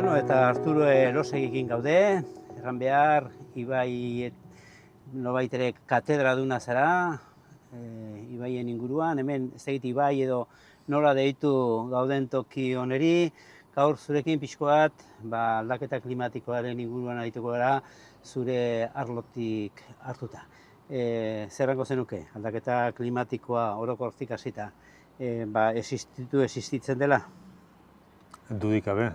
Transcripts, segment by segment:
Bueno, eta Arturo Elosegikin gaude, erran behar, Ibai nobait ere katedra duna zara, Ibaien inguruan, hemen ez egit Ibai edo nola deitu gauden toki oneri, gaur zurekin pixko bat, aldaketa klimatikoaren inguruan arituko gara, zure arlotik hartuta. Zerrango zenuke, aldaketa klimatikoa orokortik hasita, existitzen dela? Dudik gabe.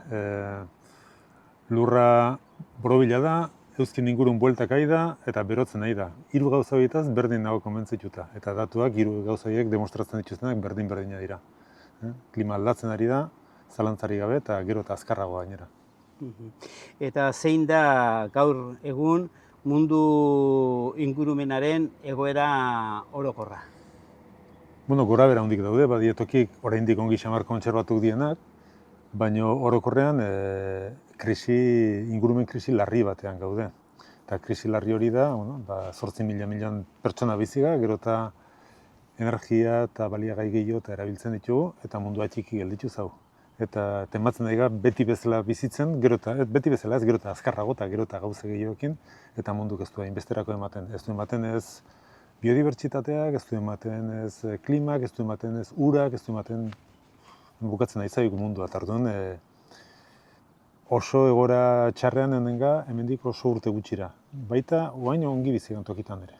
Lurra borobila da, euzkin ingurun bueltak ari da eta berotzen ari da. Hiru gauza horietaz berdin nago konbentzituta. Eta datuak hiru gauza horiek demostratzen dituztenak berdina dira. Klima aldatzen ari da, zalantzari gabe eta gero eta azkarragoa gainera. Eta zein da gaur egun mundu ingurumenaren egoera orokorra? Bueno, gora bera hondik daude, badietokik oraindik ongi xamar kontserbatuk dienak, baina orokorrean ingurumen krisi larri batean gaude. Eta krisi larri hori da, 8.000 milion pertsona biziga, gero eta energia eta baliagai gehiago eta erabiltzen ditugu, eta mundua txiki gelditu zau. Eta tematzen daiga beti bezala bizitzen, beti bezala ez, gero eta azkarrago eta gero eta gauze gehiagoekin, eta munduk ez du hainbesterako ematen. Ez du ematen ez biodibertsitateak, ez du ematen ez klimak, ez du ematen ez urak, ez du ematen bukatzen nahi zaigu mundua. Eta orduan, oso egora txarrean hendenga, hemendik oso urte gutxira. Baita, oain ongi bizigan tokitan ere.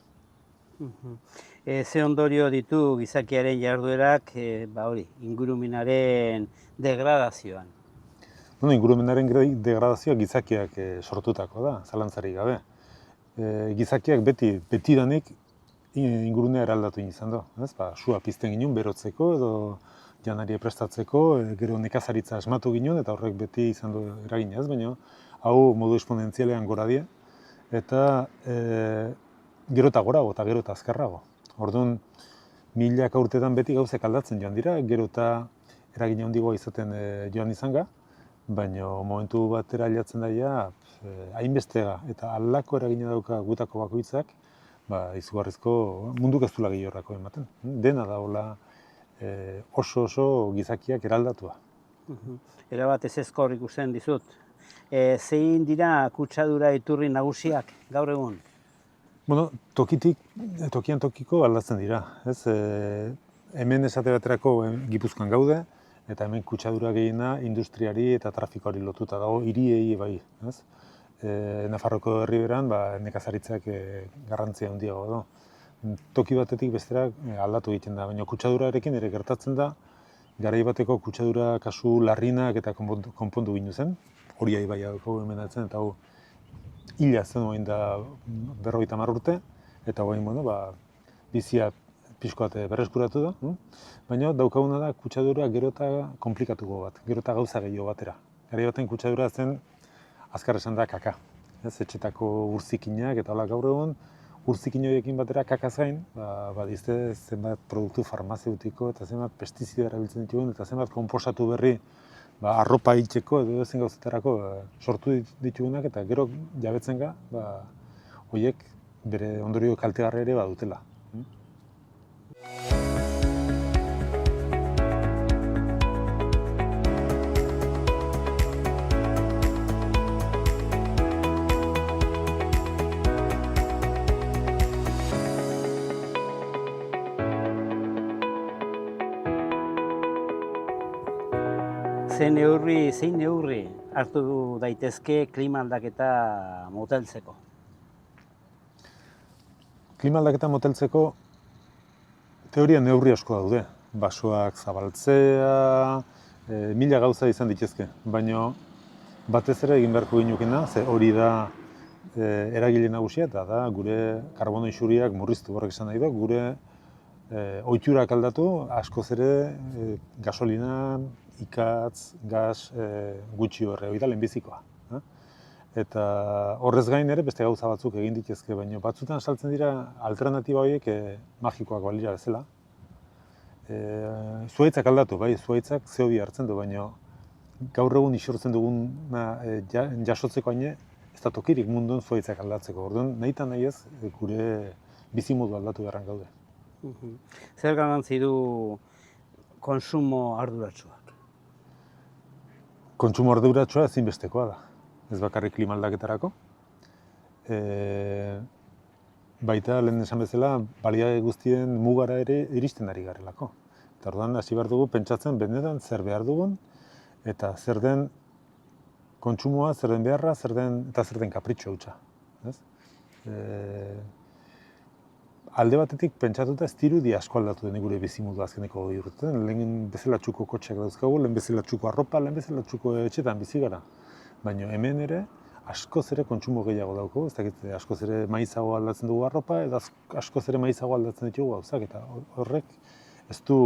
Ze ondorio ditu gizakiaren jarduerak, ingurumenaren degradazioan? Ingurumenaren degradazioa gizakiak sortutako da, zalantzarik gabe. Gizakiak betidanik ingurunea eraldatu izan du. Sua pizten ginen berotzeko edo janaria prestatzeko, gero nekazaritza asmatu ginen eta horrek beti izan du eragina ez, baina hau modu esponentzialean gora die eta gero eta gorago eta gero eta azkarrago. Orduan, milaka urtetan beti gauzek aldatzen joan dira, gero eta eragina handigoa izaten joan izanga, baina momentu batera aldatzen daia hainbestega eta aldako eragina dauka gutako bakoitzak, izugarrizko munduk ez duela gehiorrako ematen. Dena da hola oso gizakiak eraldatua. Erabat ezezkor ikusten dizut. Zein dira kutsadura iturri nagusiak gaur egun? Tokian tokiko aldatzen dira. Hemen esate baterako Gipuzkoan gaude, eta hemen kutsadura gehiena industriari eta trafikoari lotuta dago, hiriei bai. Nafarroko herriberan nekazaritzak garrantzia handiago da. Toki batetik bestera aldatu egiten da, baina kutsadurarekin ere gertatzen da, garai bateko kutsadura kasu larrinak eta konpondu ginu zen, hori ibaiako hemen atzen, eta hau hila zen oain da 50 urte, eta oain bizia pixko bat berreskuratu da, baina daukaguna da kutsadura gero eta komplikatuko bat, gero eta gauza gehiago batera. Garai baten kutsadura zen azkar esan da kaka, etxetako urzikinak eta hola gaur egun, urzikin horiekin batera kakaz gain, badizte zenbat produktu farmazeutiko eta zenbat pestizida erabiltzen ditugun eta zenbat konposatu berri arropa hiltzeko edo ezen gauzetarako sortu ditugunak eta gero jabetzen ga, horiek bere ondorio kaltegarri ere badutela. Zein neurri hartu daitezke klima aldaketa moteltzeko? Klima aldaketa moteltzeko teoria neurri asko daude. Basoak zabaltzea, mila gauza izan ditezke, baina batez ere egin beharko ginukena, ze hori da eragile nagusia eta da gure karbono isuriak murriztu, horrek esan nahi du, gure ohiturak aldatu, askoz ere gasolina, ikatz, gas, gutxi horre, hori da lehenbizikoa. Eta horrez gain ere beste gauza batzuk egin ditezke, baina batzutan saltzen dira alternatiba horiek magikoak balira bezala. Zuhaitzak aldatu, zuhaitzak CO2 hartzen du, baina gaur egun isortzen duguna jasotzeko haine, ez da tokirik mundun zuhaitzak aldatzeko. Orduan, nahi eta nahi ez, gure bizimodu aldatu beharran gaude. Zer garrantzi du konsumo arduratsuak? Kontsumo arduratsua ezinbestekoa da, ez bakarrik klima aldaketarako. Baita, lehen esan bezala, baliabide guztien mugara ere iristen ari garelako. Eta orduan, hasi behar dugu pentsatzen benetan zer behar dugun, eta zer den kontsumoa, zer den beharra, zer den kapritxo hutsa. Alde batetik pentsatuta ez dirudi asko aldatu den gure bizimodua azkeneko urtetan. Lehen bezala txuko kotxeak dauzkagu, lehen bezala txuko arropa, lehen bezala txuko etxetan bizi gara. Baina hemen ere, askoz ere kontsumo gehiago dauko, ez dakit, askoz ere maizago aldatzen dugu arropa, edo askoz ere maizago aldatzen ditugu gauzak, eta horrek ez du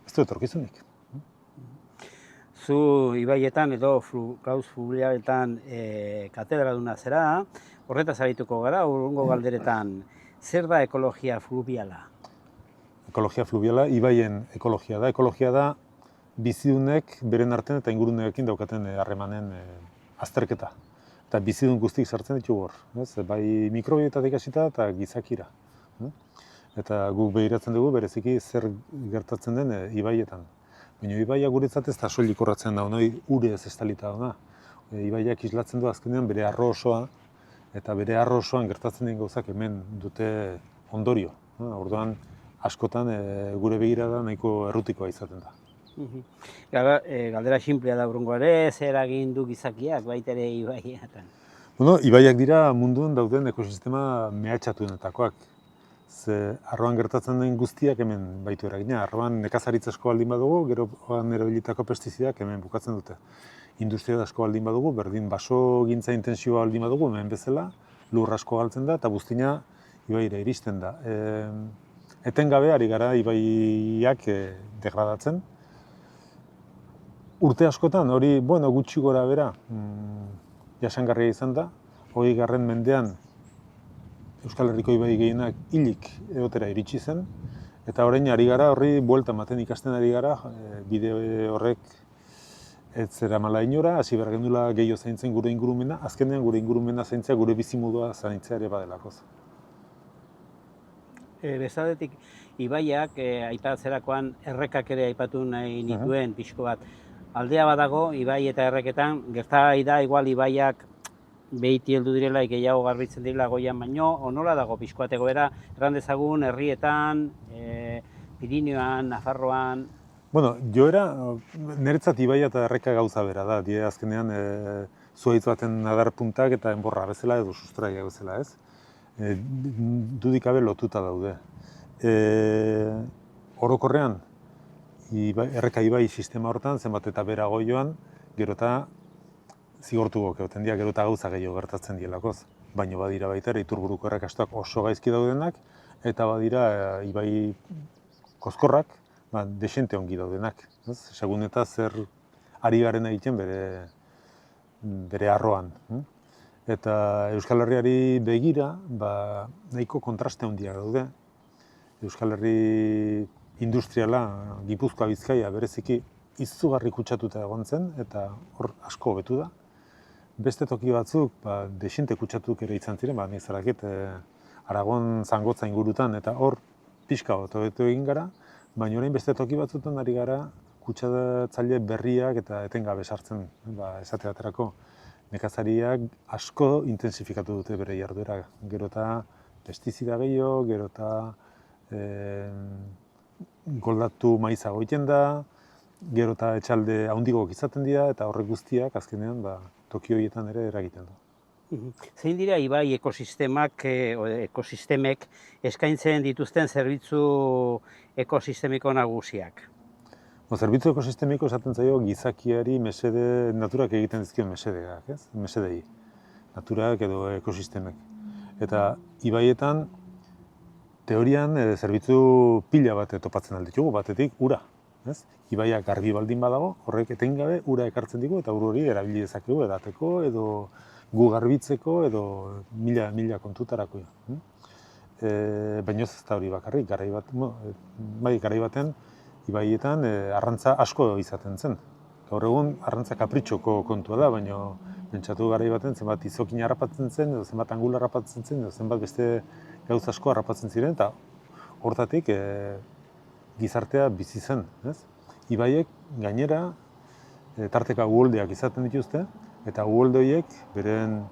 etorkizunik. Zu ibaietan edo gauz fluvialetan katedraduna zera, horretaz arituko gara, hurrengo galderetan, zer da ekologia fluviala? Ekologia fluviala, ibaien ekologia da bizidunek beren artean eta inguruneekin daukaten harremanen azterketa. Eta bizidun guztik sartzen ditugu hor, bai mikrobioetatik hasita eta gizakira. Eta guk behiratzen dugu bereziki zer gertatzen den ibaietan. Baina ibaia guretzat ez da soilik horratzen da, urez estalita da. Ibaiak islatzen du azkenean bere arro osoa, eta bere arro osoan gertatzen den gauzak hemen dute ondorio. Orduan, askotan gure begirada nahiko errutikoa izaten da. Galdera sinplea da hurrengo ere, zer egin du gizakiak baita ere ibaietan? Ibaiak dira munduan dauden ekosistema mehatxatuenetakoak. Ze arroan gertatzen den guztiak hemen baitu eragina. Arroan nekazaritza asko baldin badugu, gero erabilitako pestizidak hemen bukatzen dute. Industria asko baldin badugu, berdin baso gintza intensioa baldin badugu, hemen bezala, lur asko galtzen da eta buztina ibaira iristen da. Etengabe ari gara ibaiak degradatzen. Urte askotan, hori gutxi gora bera jasangarria izan da, 20. mendean Euskal Herriko ibai gehienak hilik egotera iritsi zen, eta orain ari gara horri buelta ematen ikasten ari gara, bide horrek ez zeramala inora, hasi behar gendula gehiago zaintzen gure ingurumena, azkenean gure ingurumena zaintzea gure bizimodua zaintzea ere badelakoz. Bestadetik, ibaiak aipatzerakoan errekak ere aipatu nahi nituen pixko bat. Aldea badago, ibai eta erreketan, gertai da igual ibaiak behiti heldu direla, gehiago garbitzen direla goian baino, onola dago pixkoat egoera, erran dezagun, herrietan, Pirineoan, Nafarroan... Joera, niretzat ibaia eta erreka gauza bera da, die azkenean zuhaitz baten adarpuntak eta enborra bezala edo sustraia bezala, ez? Dudikabe lotuta daude. Orokorrean, erreka ibai sistema hortan, zenbat eta berago joan, gero eta zigortu gokeoten dira, gero eta gauza gehiago gertatzen dielakoz. Baina badira baita ere Iturburuko errekastoak oso gaizki daudenak, eta badira ibai kozkorrak, desente ongi daudenak. Segun eta zer ari garen egiten bere arroan. Eta Euskal Herriari begira, nahiko kontraste handiak daude. Euskal Herri industriala, Gipuzkoa, Bizkaia, bereziki izugarri kutsatuta egon zen, eta hor asko hobetu da. Beste toki batzuk, desente kutsatuk ere izan ziren, nik zarakit, Aragon, Zangotza ingurutan, eta hor pixka bat hobetu egin gara, baina orain beste toki batzutan ari gara kutsatzaile berriak eta etengabe sartzen, esate baterako. Nekazariak asko intensifikatu dute bere jarduera, gero eta pestizida gehiago, gero eta goldatu maizago egiten da, gero eta etxalde handigok izaten dira, eta horrek guztiak azkenean toki horietan ere eragiten du. Zein dira ibai ekosistemek eskaintzen dituzten zerbitzu ekosistemiko nagusiak? Zerbitzu ekosistemiko esaten zaio gizakiari mesede, naturak egiten dizkion mesedeak, ez? Mesedei, naturak edo ekosistemek. Eta ibaietan, teorian, zerbitzu pila bat topatzen alditugu, batetik ura. Ibaiak garbi baldin badago, horrek etengabe ura ekartzen digu eta ur hori erabili dezakegu edateko edo gu garbitzeko edo mila kontutarako. Baina ez da hori bakarrik, garai baten ibaietan arrantza asko izaten zen. Gaur egun arrantza kapritxoko kontua da, baina pentsatu garai baten zenbat izokin harrapatzen zen, edo zenbat angula harrapatzen zen, edo zenbat beste gauz asko harrapatzen ziren, eta hortatik gizartea bizi zen. Ibaiek gainera tarteka uholdeak izaten dituzte, eta uholde horiek, beren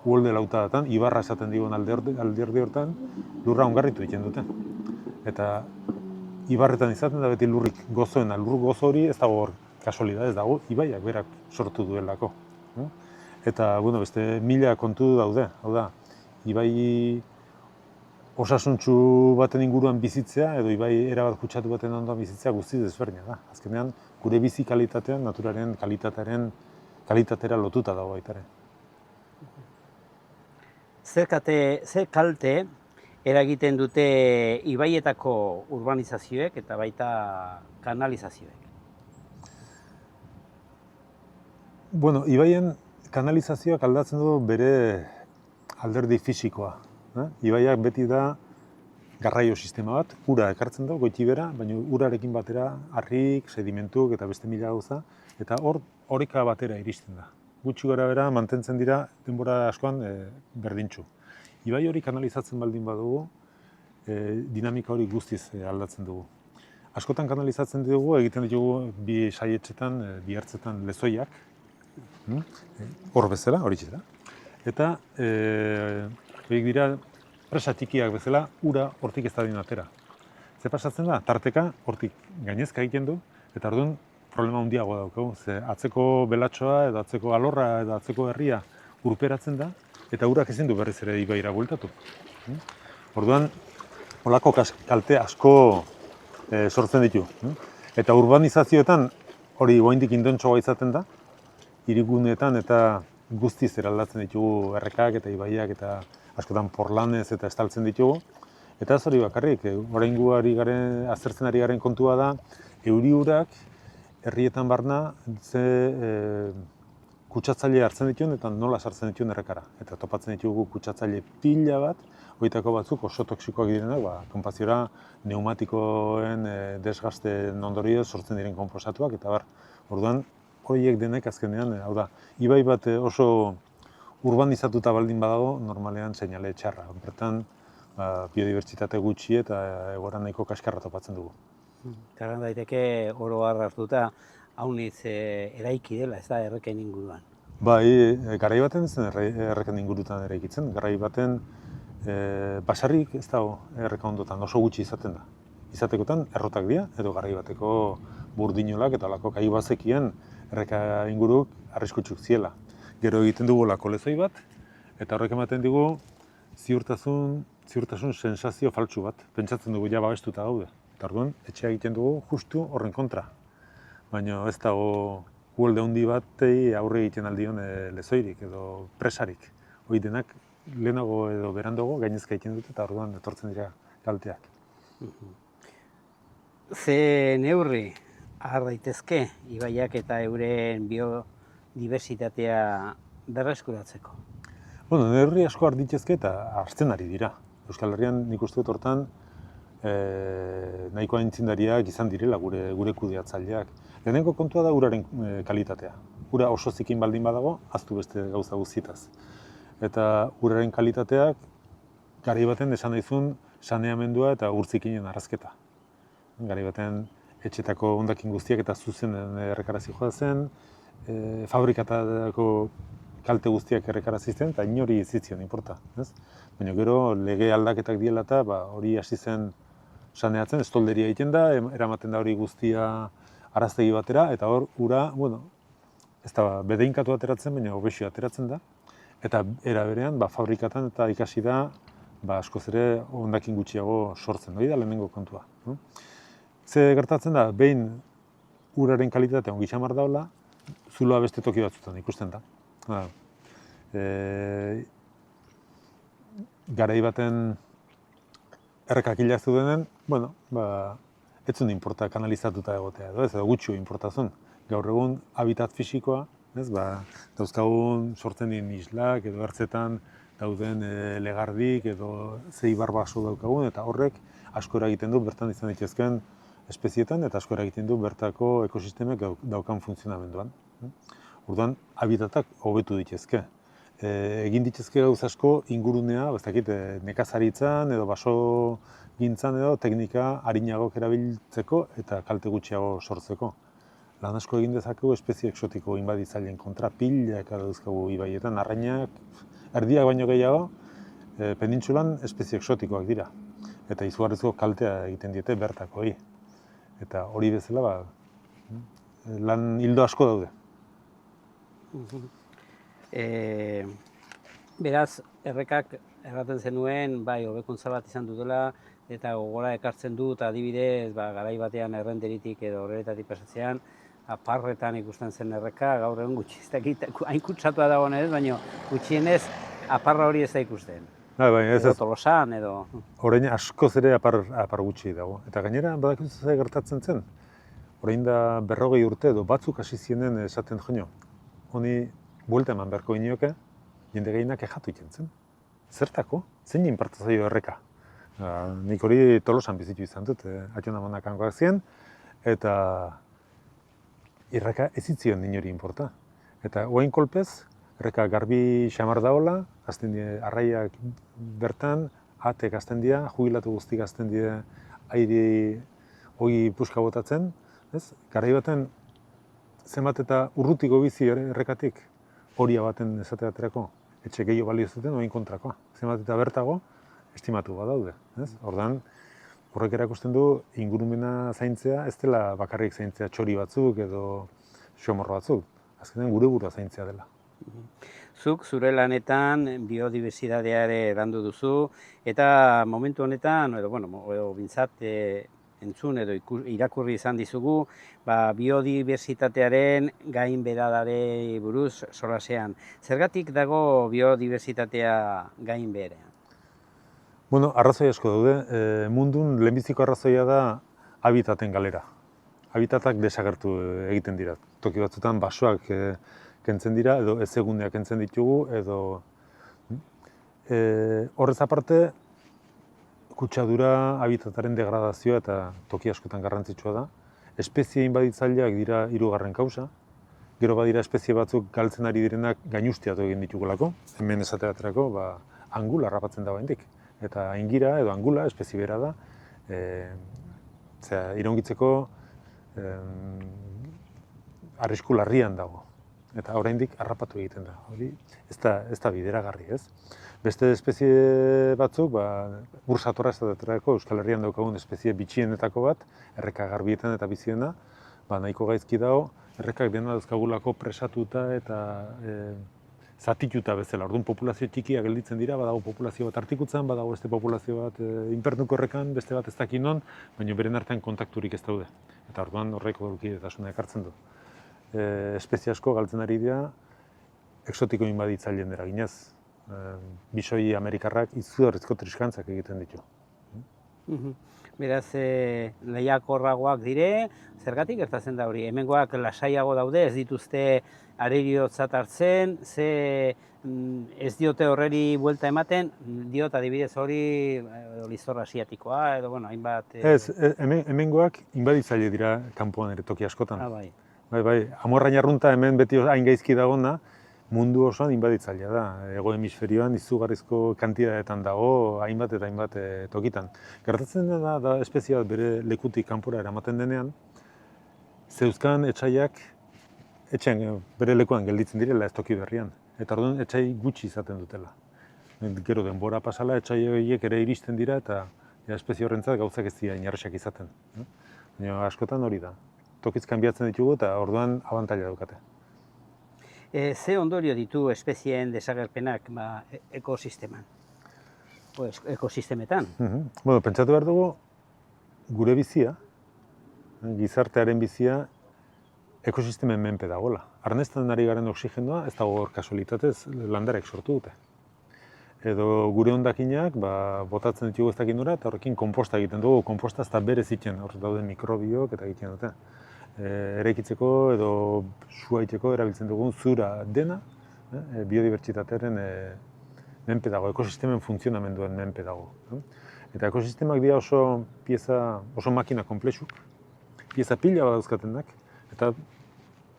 uholde lautadatan, ibarra esaten digun alderdi hortan, lurra ongarritu egiten dute. Eta ibarretan izaten da beti lurrik gozoena, lur gozo hori ez dago hor kasualidad, ez dago ibaiak berak sortu duelako. Eta, bueno, beste mila kontu daude, hau da, ibai osasuntsu baten inguruan bizitzea edo ibai erabat kutsatu baten ondoan bizitzea guztiz desberdina da. Azkenean, gure bizi kalitatean, naturaren kalitatera lotuta dago baita ere. Zer kalte eragiten dute ibaietako urbanizazioek eta baita kanalizazioek? Bueno, ibaien kanalizazioak aldatzen du bere alderdi fisikoa. Ibaiak beti da garraio sistema bat, ura ekartzen da, goiti bera, baina urarekin batera harrik, sedimentuk eta beste mila gauza, eta hor oreka batera iristen da. Gutxi gara bera mantentzen dira denbora askoan berdintxu. Ibai hori kanalizatzen baldin badugu, dinamika hori guztiz aldatzen dugu. Askotan kanalizatzen dugu, egiten ditugu bi saietxetan, bi hartzetan lezoiak, hor bezala, hori da. Eta horiek dira presa txikiak bezala, ura hortik ez dadin atera. Ze pasatzen da, tarteka hortik gainezka egiten du, eta orduan problema handiagoa daukagu. Ze atzeko belatxoa edo atzeko alorra edo atzeko herria urperatzen da, eta urak ezin du berriz ere ibaira bueltatu. Orduan, holako kalte asko sortzen ditu. Eta urbanizazioetan hori oraindik indontxoa izaten da, hiriguneetan eta guztiz eraldatzen ditugu errekak eta ibaiak eta askotan porlanez eta estaltzen ditugu. Eta ez hori bakarrik, oraingoari garen, aztertzen ari garen kontua da, euri-urak herrietan barna ze kutsatzaile hartzen dituen eta nola sartzen dituen errekara. Eta topatzen ditugu kutsatzaile pila bat, horietako batzuk oso toksikoak direnak, konpaziora pneumatikoen desgasten ondorioz sortzen diren konposatuak, eta bar, orduan horiek denek azkenean, hau da, ibai bat oso urbanizatuta baldin badago, normalean seinale txarra. Bertan, biodibertsitate gutxi eta egoera nahiko kaskarra topatzen dugu. Karan daiteke oro har hartuta, haunitz eraiki dela, ez da, erreken inguruan. Bai, garai baten zen erreken ingurutan eraikitzen. Garai baten basarrik ez dago erreka ondotan, oso gutxi izaten da. Izatekotan errotak dira, edo garai bateko burdinolak eta olako kai bazekien erreka inguruk arriskutsuk ziela. Gero egiten dugu lako lezoi bat, eta horrek ematen digu ziurtasun sensazio faltsu bat. Pentsatzen dugu ja babestuta gaude. Eta orduan, etxea egiten dugu justu horren kontra. Baina ez dago uholde handi batei aurre egiten aldion lezoirik edo presarik. Hoi denak lehenago edo berandago gainezka egiten dute eta orduan etortzen dira kalteak. Ze neurri har daitezke ibaiak eta euren biodibertsitatea berreskuratzeko? Bueno, neurri asko har ditezke eta hartzen ari dira. Euskal Herrian nik uste dut hortan nahiko aintzindariak izan direla gure kudeatzaileak. Lehenengo kontua da uraren kalitatea. Ura oso zikin baldin badago, ahaztu beste gauza guztietaz. Eta uraren kalitateak garai baten esan daizun saneamendua eta urtzikinen arrazketa. Garai baten etxetako hondakin guztiak eta zuzenen errekarazi joa zen, fabrikatako kalte guztiak errekarazi zen, eta inori ez zitzion inporta. Baina gero lege aldaketak diela eta hori hasi zen saneatzen, estolderia egiten da, eramaten da hori guztia araztegi batera, eta hor ura, ez da bedeinkatu ateratzen, baina obesio ateratzen da. Eta era berean, fabrikatan eta ikasi da, askoz ere hondakin gutxiago sortzen, hori da lehenengo kontua. Ze gertatzen da, behin uraren kalitatea ongi xamar daula, zuloa beste toki batzutan ikusten da. Garai baten errekak hilaztu denen, ez zuen inporta kanalizatuta egotea edo, ez edo gutxio inportazun. Gaur egun habitat fisikoa, dauzkagun sortzen diren islak edo ertzetan dauden legardik edo zeibar baso daukagun, eta horrek asko eragiten du bertan izan daitezkeen espezietan eta asko eragiten du bertako ekosistemek daukan funtzionamenduan. Orduan, habitatak hobetu ditezke. Egin ditezke gauz asko ingurunea, nekazaritzan edo baso gintzan edo teknika harinagok erabiltzeko eta kalte gutxiago sortzeko. lan asko egin dezakegu espezie exotiko inbaditzaileen kontra, pilak dauzkagu ibaietan, arrainak, erdiak baino gehiago, penintsulan espezie exotikoak dira. Eta izugarrizko kaltea egiten diete bertakoei. Eta hori bezala, lan hildo asko daude. Beraz, errekak erraten zenuen, bai, hobekuntza bat izan dutela, eta gogora ekartzen dut, adibidez, garai batean errenderitik edo horretatik pasatzean, aparretan ikusten zen erreka, gaur egun gutxi ez dakit, hain kutsatua dagoen ez, baina gutxienez aparra hori ez da ikusten. Edo Tolosan, edo... Orain askoz ere apar gutxi dago. Eta gainera, badakizu zer gertatzen zen, orain da 40 urte edo batzuk hasi zienen esaten joño. Honi buelta eman beharko inioke, jende gehienak kexatu egiten zen. Zertako? Zein inparta zaio erreka? Nik hori Tolosan bizitu izan dut, Atxon Amonak hangoak ziren, eta erreka ez zitzion inori inporta. Eta oain kolpez, erreka garbi xamar daola, azten die arraiak bertan, atek azten dira, jubilatu guztik azten dira, airi hori puska botatzen, ez? Garai baten, zenbat eta urrutiko bizi errekatik, horia baten esate baterako, etxe gehiago balio zuten, oain kontrakoa. Zenbat eta bertago, estimatu badaude, ez? Ordan, horrek erakusten du ingurumena zaintzea, ez dela bakarrik zaintzea txori batzuk edo xomorro batzuk. Azkenean gure burua zaintzea dela. Zuk zure lanetan biodibertsitatea ere landu duzu, eta momentu honetan, edo bintzat entzun edo irakurri izan dizugu, biodibertsitatearen gainbeheradari buruz solasean. Zergatik dago biodibertsitatea gainbeherean? Arrazoi asko daude. Mundun lehenbiziko arrazoia da habitaten galera. Habitatak desagertu egiten dira. Toki batzutan basoak kentzen dira, edo ezegundeak kentzen ditugu, edo... Horrez aparte, kutsadura, habitataren degradazioa eta toki askotan garrantzitsua da. Espezie inbaditzaileak dira 3. kausa. Gero badira espezie batzuk galtzen ari direnak gainuztiatu egin ditugulako. Hemen esate baterako, angula harrapatzen da oraindik. Eta aingira edo angula, espezie bera da, iraungitzeko arrisku larrian dago. Eta oraindik harrapatu egiten da. Hori ez da bideragarri, ez? Beste espezie batzuk, ursatorra esaterako Euskal Herrian daukagun espezie bitxienetako bat, erreka garbietan eta biziena, nahiko gaizki dago, errekak dena dauzkagulako presatuta eta zatituta bezala. Orduan populazio txikia gelditzen dira, badago populazio bat artikutzen, badago beste populazio bat inpernuko errekan, beste bat ez dakin non, baina beren artean kontakturik ez daude. Eta orduan horreko edukidetasuna ekartzen du. Espezie asko galtzen ari dira, exotiko inbaditzaileen eraginez. Bisoi amerikarrak izugarrizko triskantzak egiten ditu. Beraz, lehiakorragoak dire, zergatik gertatzen da hori? Hemengoak lasaiago daude, ez dituzte areriotzat hartzen, ez diote horreri buelta ematen, diot adibidez hori liztor asiatikoa, edo hainbat... Ez, hemengoak inbaditzaile dira kanpoan ere toki askotan. Bai, amorrain arrunta hemen beti hain gaizki dagona, mundu osoan inbaditzailea da. Hego hemisferioan izugarrizko kantidadetan dago, hainbat eta hainbat tokitan. Gertatzen da espezie bat bere lekutik kanpora eramaten denean, zeuzkan etxaiak etxean bere lekuan gelditzen direla ez toki berrian. Eta orduan etxai gutxi izaten dutela. Gero denbora pasala etxai horiek ere iristen dira eta espezie horrentzat gauzak ez dira inarresak izaten. Baina askotan hori da. Tokiz kanbiatzen ditugu eta orduan abantaila daukate. Ze ondorio ditu espezieen desagerpenak ekosisteman? Ekosistemetan? Pentsatu behar dugu, gure bizia, gizartearen bizia, ekosistemen menpe dagoela. Arnezten ari garen oxigenoa, ez dago hor kasualitatez landarek sortu dute. Edo gure hondakinak botatzen ditugu ez dakin nora, eta horrekin konposta egiten dugu, konposta ez da berez egiten, hor daude mikrobiok eta egiten dute. Eraikitzeko edo sua egiteko erabiltzen dugun zura dena, biodibertsitatearen menpe dago, ekosistemen funtzionamenduen menpe dago. Eta ekosistemak dira oso makina komplexuk, pieza pila bat dauzkatenak, eta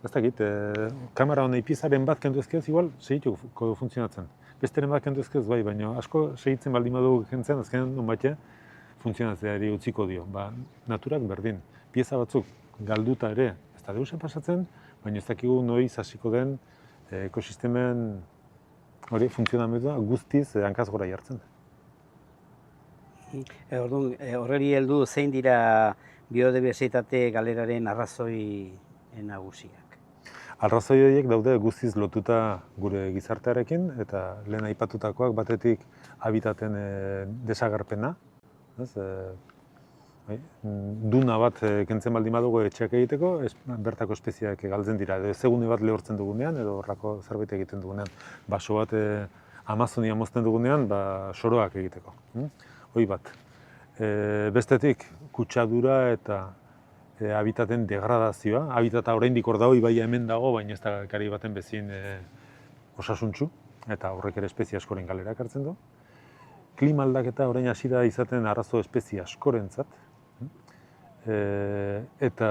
ez dakit, kamera honei piezaren bat kendu ezkez, igual segituko funtzionatzen. Besteren bat kendu ezkez bai, baina asko segitzen baldin badugu kentzen, azkenean nonbait funtzionatzeari utziko dio. Naturak berdin, pieza batzuk galduta ere, ez da deuse pasatzen, baina ez dakigu noiz hasiko den ekosistemen hori funtzionamendua guztiz hankaz gora jartzen. Orduan, horreri heldu zein dira biodibertsitate galeraren arrazoi nagusiak? Arrazoi horiek daude guztiz lotuta gure gizartearekin, eta lehen aipatutakoak batetik habitaten desagerpena. Duna bat kentzen baldin badugu etxeak egiteko, bertako espeziak galtzen dira. Ezegune bat lehortzen dugunean, edo horrako zerbait egiten dugunean. Baso bat Amazonia mozten dugunean, soroak egiteko. Hoi bat. Bestetik, kutsadura eta habitaten degradazioa. Habitata oraindik hor dago, ibaia hemen dago, baina ez da gari baten bezin osasuntsu, eta horrek ere espezie askoren galera ekartzen du. Klima aldaketa orain hasi da izaten arazo espezie askorentzat, eta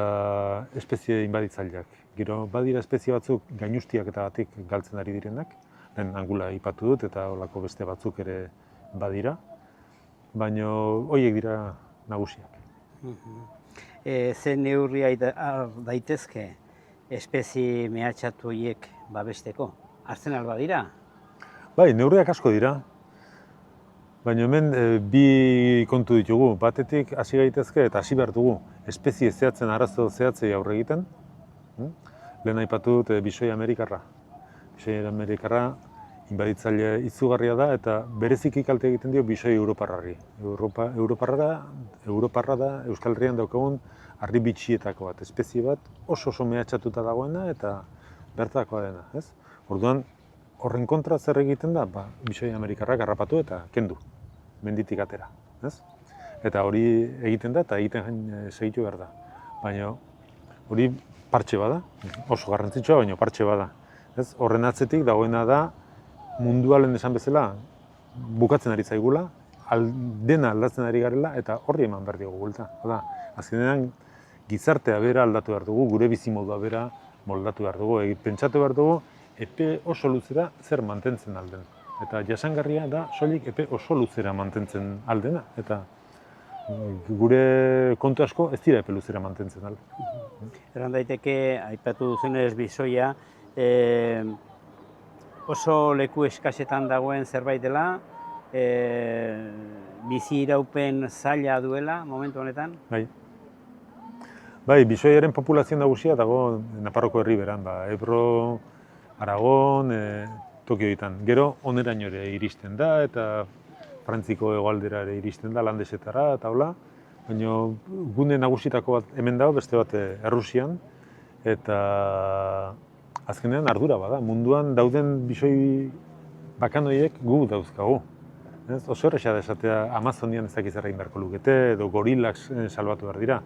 espezie inbaditzaileak. Gero, badira espezie batzuk gainustiak eta batik galtzen ari direnak, lehen angula aipatu dut eta holako beste batzuk ere badira, baina horiek dira nagusiak. Ze neurria daitezke espezie mehatxatu horiek babesteko? Hartzen alba dira? Bai, neurriak asko dira. Baina hemen bi kontu ditugu. Batetik hasi gaitezke eta hasi behar dugu espezie zehatzen arazo zehatzei aurre egiten. Lehen aipatu dut bisoi amerikarra. Bisoi amerikarra inbaditzaile izugarria da eta bereziki kalte egiten dio bisoi europarrari. Europarra da Euskal Herrian daukagun harri bitxietako bat, espezie bat oso mehatxatuta dagoena eta bertakoa dena, ez? Orduan, horren kontra zer egiten da, bisoi amerikarrak harrapatu eta kendu, menditik atera, ez? Eta hori egiten da eta egiten segitu behar da. Baina hori partxe bada, oso garrantzitsua, baina partxe bada. Ez? Horren atzetik dagoena da mundua lehen esan bezala bukatzen ari zaigula, dena aldatzen ari garela eta horri eman behar diogu gulta. Azkenean gizartea bera aldatu behar dugu, gure bizimodua bera moldatu behar dugu, pentsatu behar dugu epe oso luzera zer mantentzen alden. Eta jasangarria da soilik epe oso luzera mantentzen aldena. Eta gure kontu asko ez dira epe luzera mantentzen alden. Eran daiteke, aipatu duzenez bisoia, oso leku eskasetan dagoen zerbait dela, bizi iraupen zaila duela momentu honetan? Bai, bisoiaren populazio nagusia dago Nafarroko herriberan, Ebro, Aragon, Tokioetan. Gero oneraino ere iristen da eta Frantziko hegoaldera ere iristen da, Landesetara eta hola. Baina gune nagusitako bat hemen dago, beste bat Errusian. Eta azkenean ardura bada, munduan dauden bisoi bakanoiek gu dauzkagu. Oso erresa da esatea Amazonian ez dakiz egin beharko lukete, edo gorilak salbatu behar dira.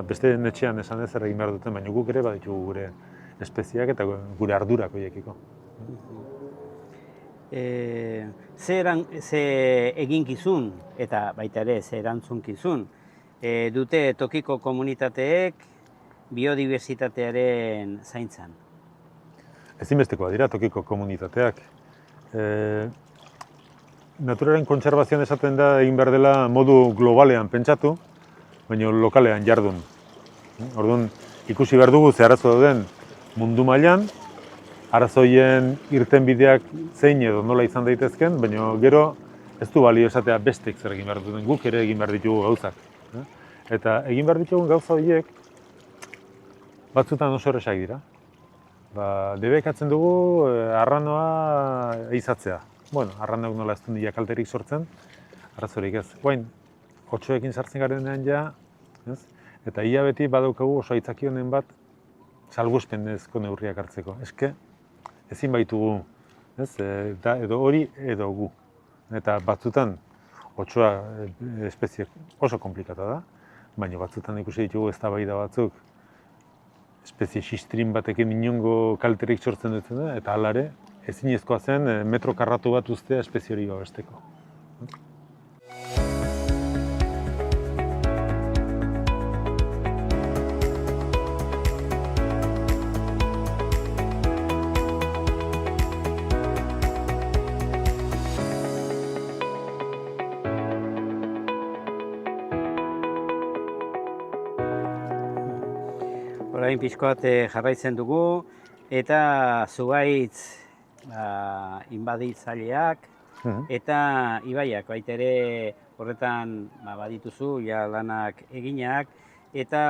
Beste netxean esan ez egin behar duten, baina guk ere baditugu gure espeziak eta gure ardurak horiekiko. Ze eginkizun eta baita ere ze erantzunkizun dute tokiko komunitateek biodibertsitatearen zaintzan? Ezinbestekoa dira tokiko komunitateak. Naturaren kontserbazioan esaten da egin behar dela modu globalean pentsatu, baina lokalean jardun. Orduan, ikusi behar dugu ze arazo dauden mundu mailan, arazoien irtenbideak zein edo nola izan daitezken, baina gero ez du balio esatea bestek zer egin behar duten, guk ere egin behar ditugu gauzak. Eta egin behar ditugun gauza horiek batzutan oso erresak dira. Debekatzen dugu arranoa ehizatzea. Arranoak nola ez du nila kalterik sortzen, arazorik ez. Guain, otxoekin sartzen garenean ja, eta ia beti badaukagu oso aitzaki honen bat salbuespenezko neurriak hartzeko. Eske, ezin baitugu, edo hori edo gu. Eta batzutan, otxoa espezie oso komplikata da, baina batzutan ikusi ditugu eztabaida batzuk espezie xistrin batekin inongo kalterik sortzen dutzen da, eta alare, ezinezkoa zen metro karratu bat uztea espezie hori babesteko. orain pixkoat jarraitzen dugu, eta zugaitz inbaditzaileak eta ibaiak baita ere horretan badituzu ja lanak eginak, eta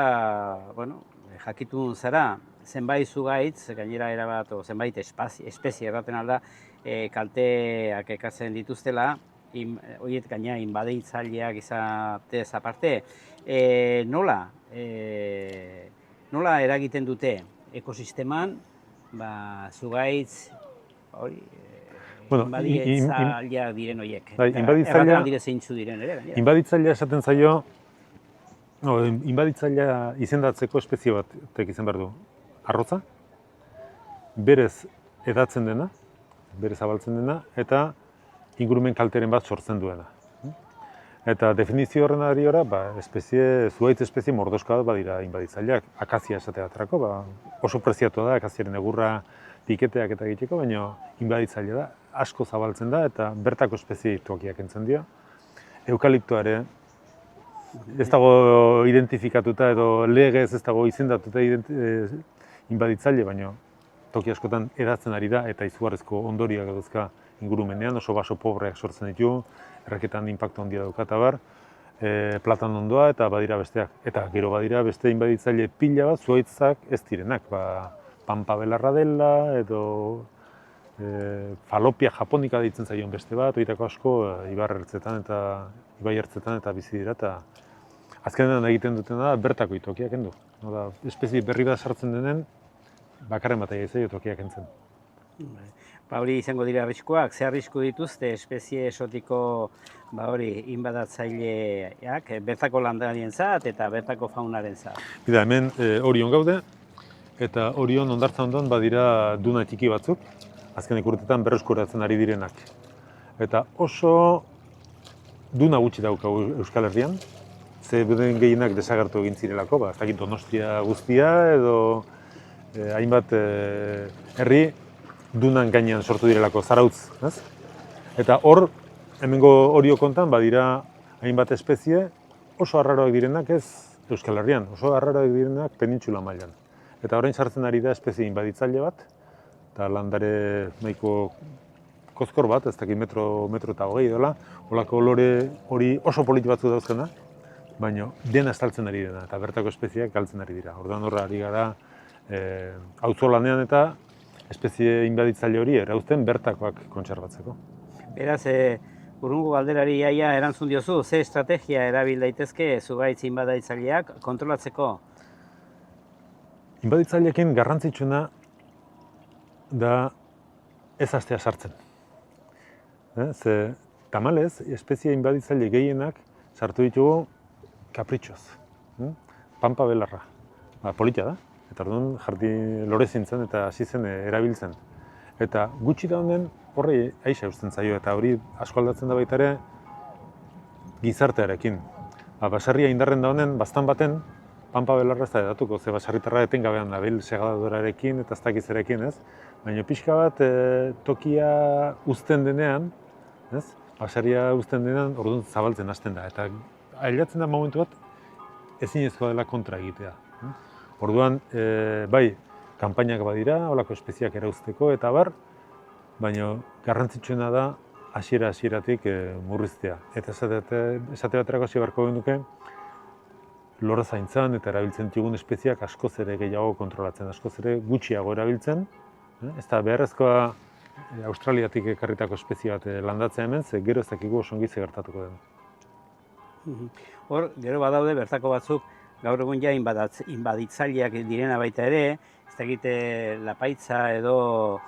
jakitun zara zenbait zugaitz, gainera erabat, zenbait espezie erraten alda, kalteak ekartzen dituztela, horiet gaina inbaditzaileak izatez aparte, nola eragiten dute ekosisteman zugaitz inbaditzaileak diren horiek? Erraten aldire zeintzu diren ere? Inbaditzailea esaten zaio, inbaditzailea izendatzeko espezie batek izan behar du. Arrotza, berez edatzen dena, berez zabaltzen dena, eta ingurumen kalteren bat sortzen duena. Eta definizio horren ariora, zuhaitz espezie mordoska bat badira inbaditzaileak. Akazia esate baterako, oso preziatua da, akaziaren egurra piketeak eta egiteko, baina inbaditzailea da, asko zabaltzen da, eta bertako espezie tokiak entzen dira. Eukaliptoare, ez dago identifikatuta edo legez ez dago izendatuta inbaditzaile, baina toki askotan edatzen ari da eta izugarrizko ondorioak dauzka ingurumenean, oso baso pobreak sortzen ditu, erreketan inpaktu handia dauka eta bar, platan ondoa eta badira besteak. Eta gero badira beste inbaditzaile pila bat zuhaitzak ez direnak, pampa belarra dela edo falopia japonika deitzen zaion beste bat, horietako asko ibai ertzetan eta bizi dira, eta azkenean egiten dutena da bertako itokiak kendu. Espezie berri bat sartzen denen, bakarren bat egin tokiak kentzen. Hori izango dira arriskuak, ze arrisku dituzte espezie esotiko inbadatzaileak, bertako landarientzat eta bertako faunarentzat? Bida, hemen Orion gaude, eta Orion hondartza ondoan badira duna txiki batzuk, azkenek urtetan berreskuratzen ari direnak. Eta oso duna gutxi daukagu Euskal Herrian, ze beden gehienak desagertu egin zirelako, ez dakit Donostia guztia edo hainbat herri dunan gainean sortu direlako, Zarautz, ez? Eta hor, hemengo Orio kontan badira hainbat espezie oso arraroak direnak ez Euskal Herrian, oso arraroak direnak penintxula mailan. Eta orain sartzen ari da espezie inbaditzaile bat, eta landare nahiko kozkor bat, ez dakit metro eta hogei dela, holako olore hori oso politi batzu dauzkena, baina dena estaltzen ari dena, eta bertako espezieak galtzen ari dira. Orduan horra ari gara auzolanean eta espezie inbaditzaile hori erauzten bertakoak kontserbatzeko. Beraz, urrungo galderari iaia erantzun diozu, ze estrategia erabil daitezke zugaitz inbaditzaileak kontrolatzeko? Inbaditzaileekin garrantzitsuna da ez hastea sartzen. Ze tamalez, espezie inbaditzaile gehienak sartu ditugu kapritxoz. Pampa belarra. Politia da. Eta orduan jarti lore zintzen eta hasi zen erabiltzen. Eta gutxi da honen horri aixa eusten zaio, eta hori asko aldatzen da baita ere gizartearekin. Baserria indarren da honen, baztan baten, pampa belarra ez da edatuko, ze baserritarra etengabean dabil segadadorarekin eta ez dakitzerekin, ez? Baina pixka bat tokia uzten denean, ez? Baserria uzten denean, orduan zabaltzen hasten da. Eta ailatzen da momentu bat, ezinezkoa dela kontra egitea. Orduan, bai, kanpainak badira, holako espeziak erauzteko eta bar, baina garrantzitsuena da hasieratik murriztea. Eta esate baterako hasi beharko genuke, lore zaintzan eta erabiltzen ditugun espeziak askoz ere gehiago kontrolatzen, askoz ere gutxiago erabiltzen. Ez da beharrezkoa Australiatik ekarritako espezie bat landatzea hemen, ze gero ez dakigu oso ongi gertatuko den. Hor, gero badaude bertako batzuk, gaur egun ja inbaditzaileak direna baita ere, ez dakite lapaitza edo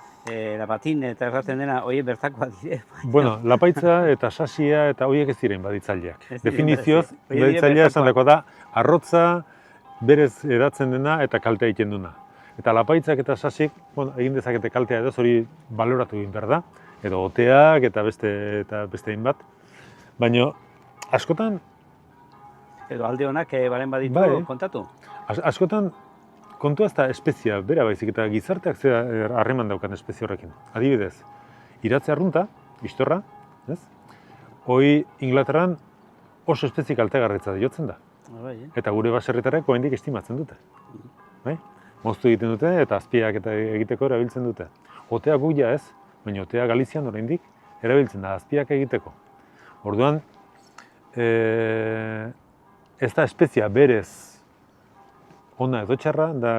lapatin eta erraten dena, horiek bertakoa dire. Bueno, lapaitza eta sasia eta horiek ez dira inbaditzaileak. Definizioz, inbaditzailea esan dago da, arrotza berez edatzen dena eta kaltea egiten duna. Eta lapaitzak eta sasik, egin dezakete kaltea edo, hori baloratu egin behar da, edo oteak eta beste hainbat. Baina, askotan... Edo alde honak balen baditu kontatu? Askotan, kontua ez da espezia bera baizik eta gizarteak zera harreman daukan espezie horrekin. Adibidez, iratze arrunta, istorra, ez? Hoi Inglaterran oso espezie kaltegarritza jotzen da. Eta gure baserritarrek oraindik estimatzen dute. bai? Moztu egiten dute eta azpiak eta egiteko erabiltzen dute. Otea guk ja ez, baina otea Galizian oraindik erabiltzen da azpiak egiteko. Orduan, ez da espezia berez ona edo txarra, da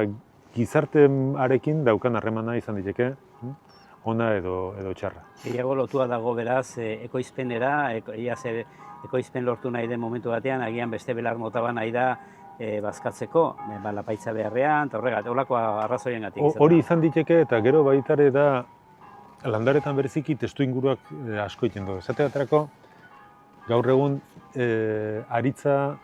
gizartearekin daukan harremana izan diteke, ona edo txarra. Gehiago lotua dago beraz ekoizpenera, ekoizpen lortu nahi den momentu batean, agian beste belar mota bat nahi da bazkatzeko, lapaitza beharrean, eta horregat, holako arrazoiengatik. Hori izan diteke eta gero baitare da landaretan bereziki testuinguruak asko egiten du. Esate baterako, gaur egun aritza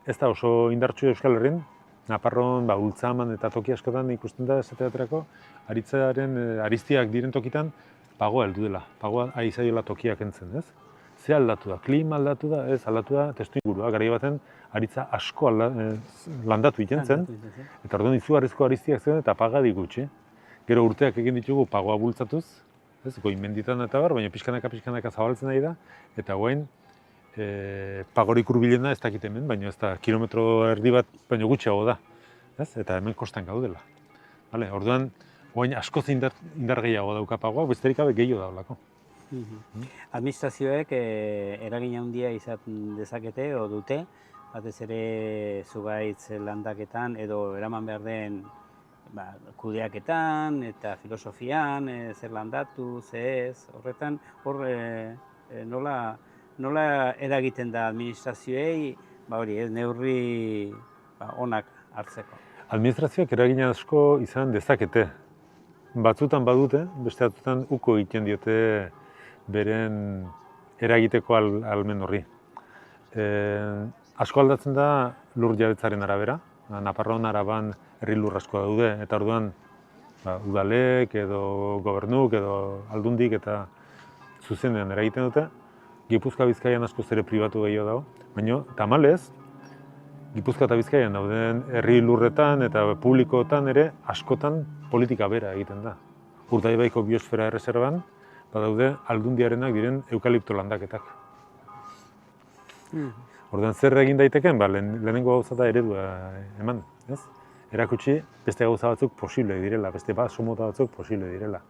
ez da oso indartsu Euskal Herrin, Naparron, Ultzaman eta toki askotan ikusten da esate baterako, aritzaren ariztiak diren tokitan pagoa heldu dela, pagoa aizaiola tokiak entzen, ez? Ze aldatu da, klima aldatu da, ez aldatu da testuingurua, garai baten aritza asko landatu egiten zen, eta orduan izugarrizko ariztiak zen eta pagadi gutxi. Gero urteak egin ditugu pagoa bultzatuz, ez, goimenditan eta bar, baina pixkanaka zabaltzen ari da, eta guain pagorik hurbilena ez dakit hemen, baina ez da kilometro erdi bat, baina gutxiago da, ez? Eta hemen kostan gaudela. Vale, orduan, guain askoz indar gehiago dauka pagoa, besterik gabe gehiago daulako. Administrazioek eragin handia izan dezakete o dute, batez ere zugaitz landaketan edo eraman behar den kudeaketan eta filosofian, zer landatu, ze ez, horretan, hor nola eragiten da administrazioei, neurri onak hartzeko? Administrazioak eragin asko izan dezakete. Batzutan badute, beste batzutan uko egiten diote beren eragiteko almen horri. Asko aldatzen da lur jabetzaren arabera. Naparron, Araban herri lur asko daude, eta orduan udalek edo gobernuk edo aldundik eta zuzenean eragiten dute. Gipuzkoa Bizkaian asko ere pribatu gehiago dago, baina tamalez, Gipuzkoa eta Bizkaian dauden herri lurretan eta publikoetan ere askotan politika bera egiten da. Urdaibaiko biosfera erreserban badaude aldundiarenak diren eukalipto landaketak. Orduan zer egin daiteken, lehenengo gauza da eredua eman, ez? Erakutsi beste gauza batzuk posible direla, beste baso mota batzuk posible direla.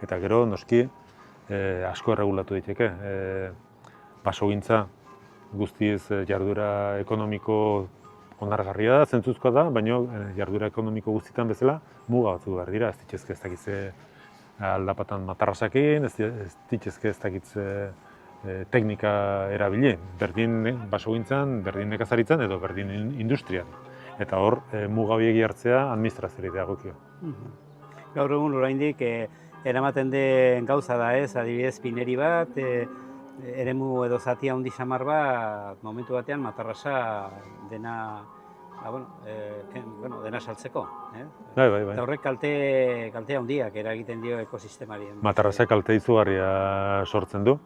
Eta gero noski asko erregulatu daiteke. Basogintza guztiz jarduera ekonomiko onargarria da, zentzuzkoa da, baina jarduera ekonomiko guztietan bezala muga batzuk behar dira, ez dituzke ez dakitze aldapatan matarrasakin, ez dituzke ez dakitze teknika erabili, berdin basogintzan, berdin nekazaritzan edo berdin industrian. Eta hor, muga horiek hartzea administrazioari dagokio. Gaur egun oraindik eramaten den gauza da ez, adibidez pineri bat, eremu edo zati handi samar bat, momentu batean matarrasa dena saltzeko. Bai. Eta horrek kalte handiak eragiten dio ekosistemari. Matarrasa kalte izugarria sortzen du,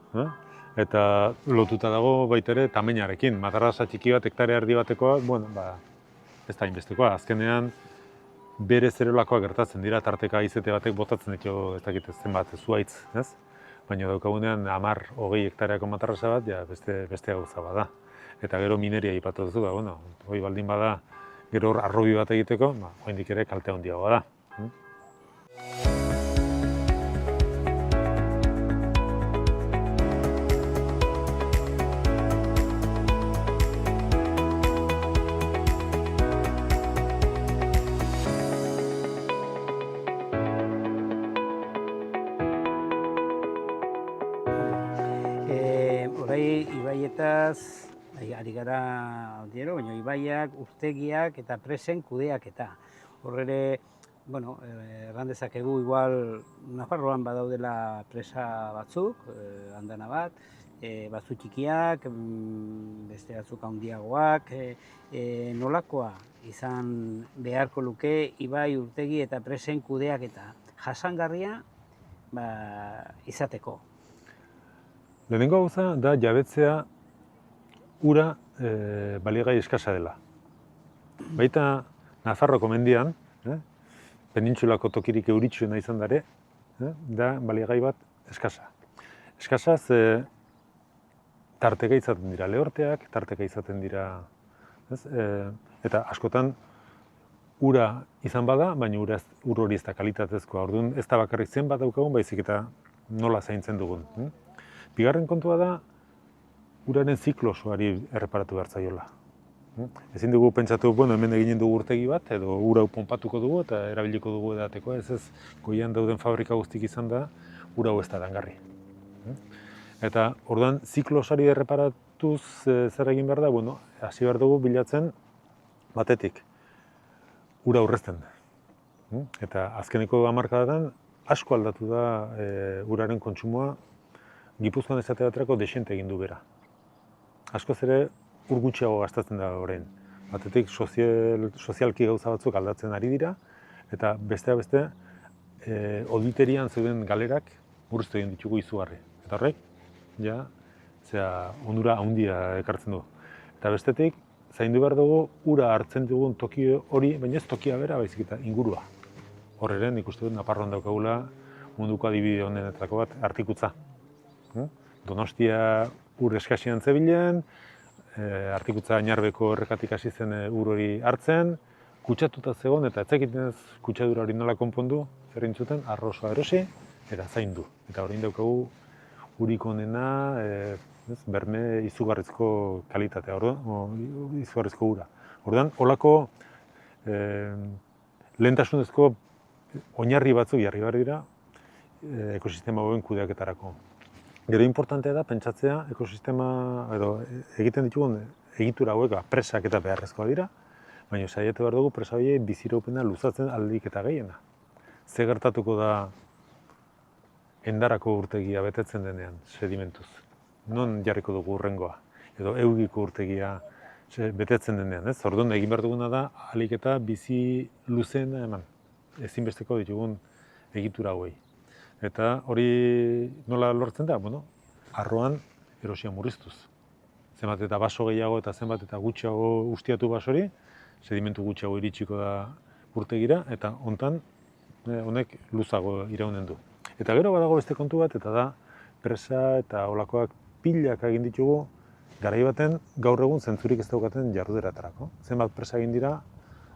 eta lotuta dago baita ere tamainarekin. Matarrasa txiki bat, hektarea erdi batekoa, ez da inbestekoa. Azkenean, bere zerolakoak gertatzen dira, tarteka izete batek botatzen ditu ez dakit zenbat zuhaitz, ez? Baina daukagunean 10-20 hektareako matarrasa bat, beste gauza bada. Eta gero mineria aipatu duzu, hori baldin bada, gero arrobi bat egiteko, oraindik ere kalte handiagoa da. Ibaietaz, ari gara aldiero, baina ibaiak, urtegiak eta presen kudeaketa. Hor ere, erran dezakegu igual Nafarroan badaudela presa batzuk, andana bat, batzu txikiak, beste batzuk handiagoak, nolakoa izan beharko luke ibai, urtegi eta presen kudeaketa jasangarria izateko. Lehenengo gauza da jabetzea ura baliagai eskasa dela. Baita Nafarroko mendian, penintsulako tokirik euritsuena izan dare, da baliagai bat eskasa. Eskasaz tarteka izaten dira lehorteak, tarteka izaten dira, eta askotan ura izan bada, baina ur hori ez da kalitatezkoa. Orduan ez da bakarrik zenbat daukagun, baizik eta nola zaintzen dugun. Bigarren kontua da, uraren ziklo osoari erreparatu behar zaiola. Ezin dugu pentsatu, bueno, hemen eginen dugu urtegi bat, edo ura hau ponpatuko dugu eta erabiliko dugu edateko, ez goian dauden fabrika guztik izan da, ura hau ez da dangarri. Eta orduan ziklo osoari erreparatuz zer egin behar da, bueno, hasi behar dugu bilatzen batetik, ura aurrezten. Eta azkeneko hamarkadatan asko aldatu da uraren kontsumoa, Gipuzkoan esate baterako dexente egin du bera. Askoz ere ur gutxiago gastatzen da orain. Batetik sozialki gauza batzuk aldatzen ari dira, eta besteak beste auditerian zeuden galerak murriztu egin ditugu izugarri. Eta horrek, ja, onura handia ekartzen du. Eta bestetik, zaindu behar dugu ura hartzen dugun toki hori, baina ez tokia bera, baizik eta ingurua. Horreren, ikusten dut, Naparroan daukagula munduko adibide honenetako bat, Artikutza. Donostia ur eskasian zebilen, Artikutza Añarbeko errekatik hasi zen ur hori hartzen, kutsatuta zegoen eta etzekiten ez kutsadura hori nola konpondu, zer egin zuten, arrozoa erosi eta zaindu. Eta hori daukagu urik onena, berme izugarrizko kalitatea, izugarrizko ura. Orduan, holako lehentasunezko oinarri batzuk jarri behar dira ekosistema hauen kudeaketarako. Gero importantea da pentsatzea ekosistema edo egiten ditugun egitura hauek presak eta beharrezkoa dira, baina saiatu behar dugu presa horiek biziraupena luzatzen aldik eta gehiena. Ze gertatuko da endarako urtegia betetzen denean sedimentuz? Non jarriko dugu urrengoa? Edo eugiko urtegia betetzen denean, ez? Orduan egin behar duguna da ahalik eta bizi luzeena eman. Ezinbesteko ditugun egitura hauei. Eta hori nola lortzen da? Bueno, arroan erosia murriztuz. Zenbat eta baso gehiago eta zenbat eta gutxiago ustiatu basori, sedimentu gutxiago iritsiko da urtegira, eta hontan honek luzago iraunen du. Eta gero badago beste kontu bat, eta da presa eta olakoak pilak egin ditugu garai baten gaur egun zentzurik ez daukaten jardueratarako. Zenbat presa egin dira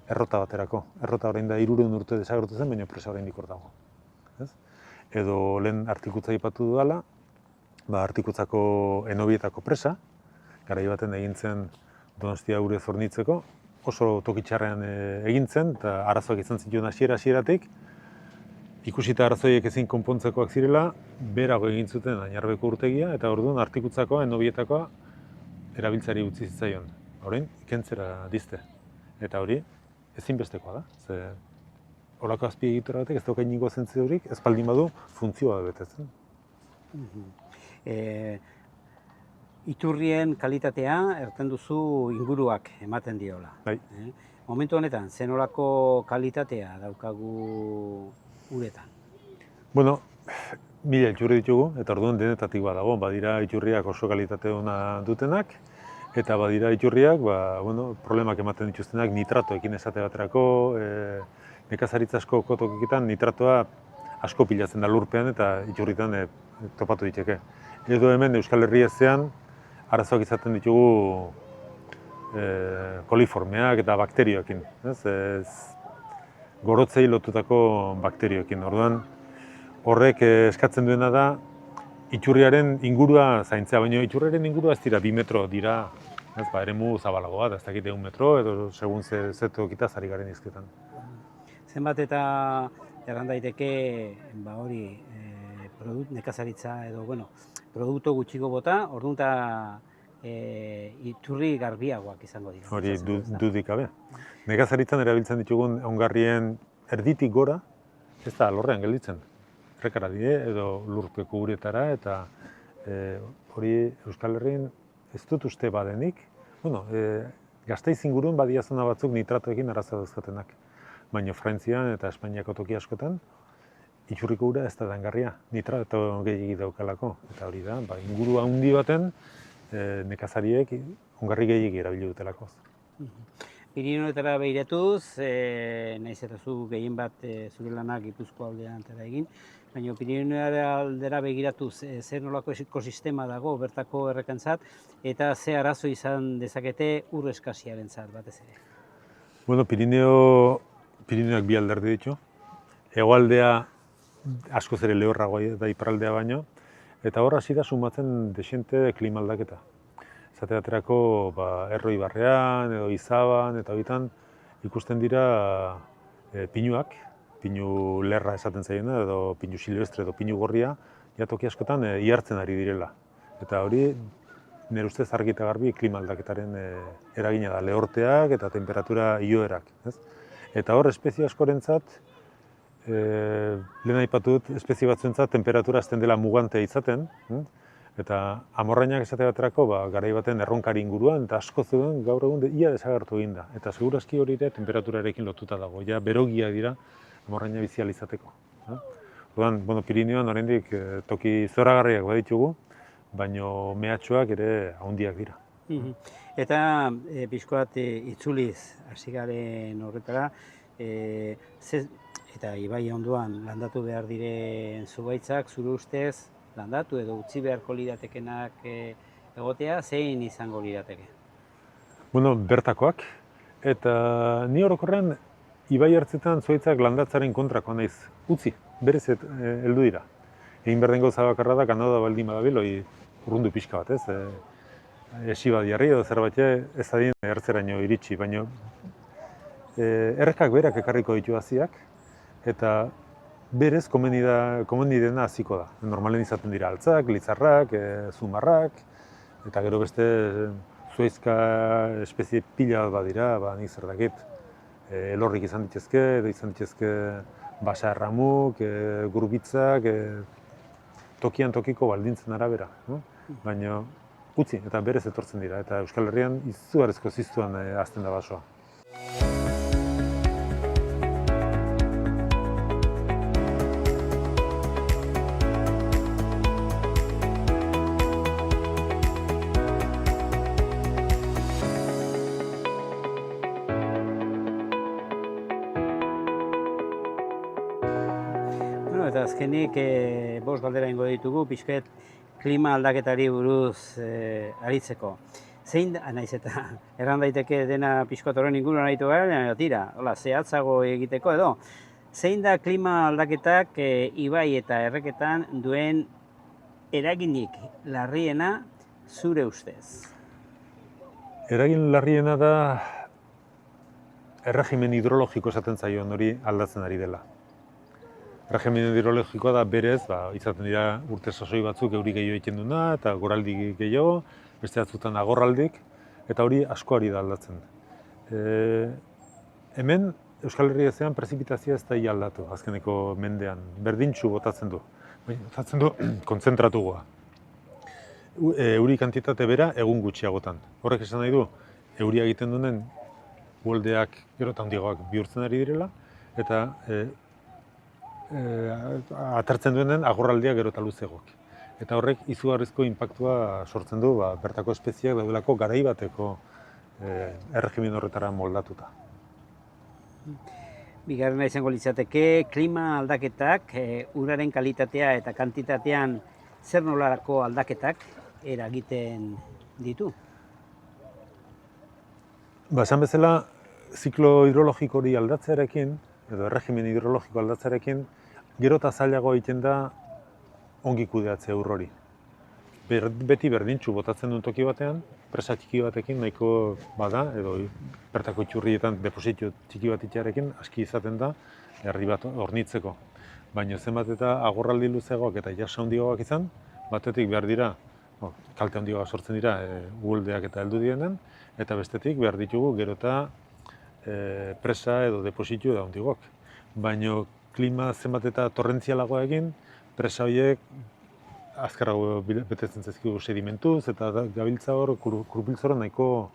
errota baterako. Errota orain da 300 urte desagertu zen, baina presa oraindik hor dago. Edo lehen Artikutza aipatu dudala, Artikutzako Enobietako presa, garai baten egin zen Donostia urez hornitzeko, oso tokitxarrean egin zen, eta arazoak izan zituen hasieratik, ikusita arazoiek ezin konpontzekoak zirela, berago egin zuten Añarbeko urtegia, eta orduan Artikutzakoa, Enobietakoa erabiltzari utzi zitzaion. Orain, kentzera dizte. Eta hori, ezinbestekoa da. Horako azpiegitura batek ez dauka inongo zentzurik, ez baldin badu funtzioa da betetzen. Iturrien kalitatea erten duzu inguruak ematen diola. Bai. Momentu honetan, zen nolako kalitatea daukagu uretan? Bueno, 1000 iturri ditugu, eta orduan denetatik badago. Badira iturriak oso kalitate ona dutenak, eta badira iturriak, problemak ematen dituztenak nitratoekin esate baterako, nekazaritza asko tokietan nitratoa asko pilatzen da lurpean eta iturritan topatu diteke. Edo hemen Euskal Herriezean arazoak izaten ditugu koliformeak eta bakterioekin, gorotzei lotutako bakterioekin. Orduan, horrek eskatzen duena da iturriaren ingurua zaintzea, baina iturriaren ingurua ez dira 2 metro dira, eremu zabalagoa, ez dakite 1 metro edo segun ze tokitaz ari garen izketan. Zenbat eta erran daiteke hori nekazaritza edo produktu gutxiko bota, orduan eta iturri garbiagoak izango dira. Hori dudik gabe. Nekazaritzan erabiltzen ditugun ongarrien erditik gora, ez da alorrean gelditzen. Errekara die edo lurpeko uretara, eta hori Euskal Herrian ez dut uste badenik. Gasteiz inguruen badia zona batzuk nitratoekin arazo dauzkatenak. Baina Frantzian eta Espainiako toki askotan, iturriko ura ez da dangarria, nitrato gehiegi daukalako. Eta hori da, inguru handi baten nekazariek ongarri gehiegi erabili dutelako. Pirinioetara behiratuz, nahiz eta zu gehien bat zure lanak Gipuzkoa aldean egin, baina Pirinioetara aldera begiratuz zer nolako ekosistema dago bertako errekantzat, eta ze arazo izan dezakete ur eskasiarentzat batez ere. Pirineo Pirinioak bi alderdi ditu. Hegoaldea askoz ere lehorragoa da iparraldea baino, eta hor hasi da sumatzen desiente klima aldaketa. Esate baterako Erro ibarrean edo Izaban eta horietan ikusten dira pinuak, pinu lerra esaten zaiena edo pinu silvestre edo pinu gorria, ja toki askotan ihartzen ari direla. Eta hori nire ustez argi eta garbi klima aldaketaren eragina da, lehorteak eta temperatura igoerak. Eta hor espezie askorentzat, lehen aipatu dut, espezie batzuentzat temperatura azten dela mugantea izaten, eta amorrainak esate baterako garai baten erronkari inguruan, eta asko zeuden gaur egun ia desagertu egin da. Eta segurazki hori ere temperaturarekin lotuta dago, ja berogiak dira amorraina bizi ahal izateko. Orduan, Pirinioan oraindik toki zoragarriak baditugu, baino mehatxuak ere handiak dira. Eta pixko bat itzuliz hasi garen horretara, eta ibai ondoan landatu behar diren zugaitzak, zure ustez landatu edo utzi beharko liratekenak egotea, zein izango lirateke? Bertakoak, eta ni orokorrean ibai hartzetan zuhaitzak landatzaren kontrakoa naiz utzi, berez heldu dira. Egin behar den gauza bakarra da, Kanada baldin badabil, urrundu pixka bat, esi bat jarri edo zerbait ez adien ertzeraino iritsi, baina errekak berak ekarriko ditu haziak, eta berez komeni dena hasiko da. Normalen izaten dira altzak, litzarrak, zumarrak, eta gero beste zuhaizka espezie pila bat dira, nik zer dakit, elorrik izan dituzke, edo izan dituzke basa erramuk, gurbitzak, tokian tokiko baldintzen arabera. Baina utzi eta berez etortzen dira, eta Euskal Herrian izugarrizko ziztuan hazten da basoa. Eta azkenik, bost galdera ingo ditugu, pixket klima aldaketari buruz aritzeko. Zein da, naiz eta erran daiteke dena pixkot horren inguruan aritu gara, tira, zehatzago egiteko edo. Zein da klima aldaketak ibai eta erreketan duen eraginik larriena zure ustez? Eragin larriena da erregimen hidrologiko esaten zaion hori aldatzen ari dela. Erregimen hidrologikoa da berez, izaten dira urte sasoi batzuk euri gehiago egiten duna eta goraldi gehiago, beste batzutan agorraldik, eta hori asko ari da aldatzen. Hemen Euskal Herria ezean prezipitazioa ez da aldatu, azkeneko mendean, berdintxu botatzen du. Botatzen du konzentratugoa. Euri kantitate bera egun gutxiagotan. Horrek esan nahi du, euria egiten duen uholdeak gero eta handiagoak bihurtzen ari direla, eta atertzen duenen agorraldia gero eta luzegoak. Eta horrek izugarrizko inpaktua sortzen du bertako espeziak daudelako garai bateko erregimen horretara moldatuta. Bigarrena izango litzateke, klima aldaketak, uraren kalitatea eta kantitatean zer nolarako aldaketak eragiten ditu? Esan bezala, ziklo hidrologiko hori aldatzearekin, edo erregimen hidrologiko aldatzearekin, gero eta zailago egiten da ongi kudeatzea ur hori. Beti berdintxu botatzen duen toki batean, presa txiki batekin nahiko bada, edo bertako itxurrietan depositio txiki bat itxarekin aski izaten da herri bat hornitzeko. Baina zenbat eta agorraldi luzeagoak eta jasa handiagoak izan, batetik behar dira, kalte handiagoak sortzen dira uholdeak eta heldu direnen, eta bestetik behar ditugu gero eta presa edo depositio da handiagoak. Baina klima zenbat eta torrentzialagoa egin, presa horiek azkarrago betetzen zaizkigu sedimentuz eta gabiltza hor kurpiltzora nahiko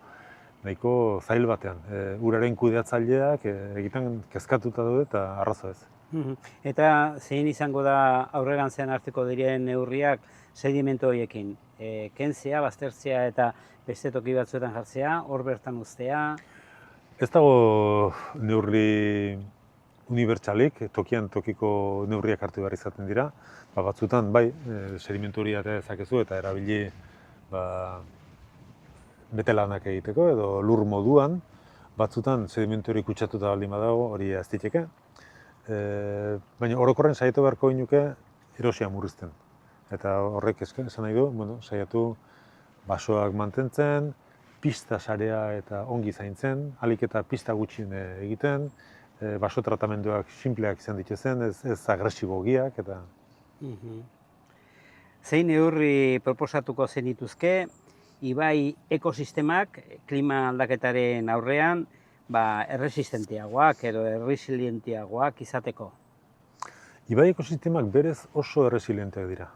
zail batean. Uraren kudeatzaileak egiten kezkatuta daude eta arrazo ez. Eta zein izango da aurrerantzean hartuko diren neurriak sedimentu horiekin? Kentzea, baztertzea eta beste toki batzuetan jartzea, hor bertan uztea? Ez dago neurri unibertsalik, tokian tokiko neurriak hartu behar izaten dira. Batzutan, bai, sedimentu hori dezakezu eta erabili betelanak egiteko edo lur moduan, batzutan sedimentu hori kutsatuta baldin badago, hori ez diteke. Baina orokorren saiatu beharko ginuke erosia murrizten. Eta horrek esan nahi du, saiatu basoak mantentzen, pista sarea eta ongi zaintzen, ahalik eta pista gutxien egiten, baso tratamenduak sinpleak izan dituzen, ez agresibogiak eta... Zein neurri proposatuko zenituzke, ibai ekosistemak klima aldaketaren aurrean erresistenteagoak edo erresilienteagoak izateko? Ibai ekosistemak berez oso erresilienteak dira.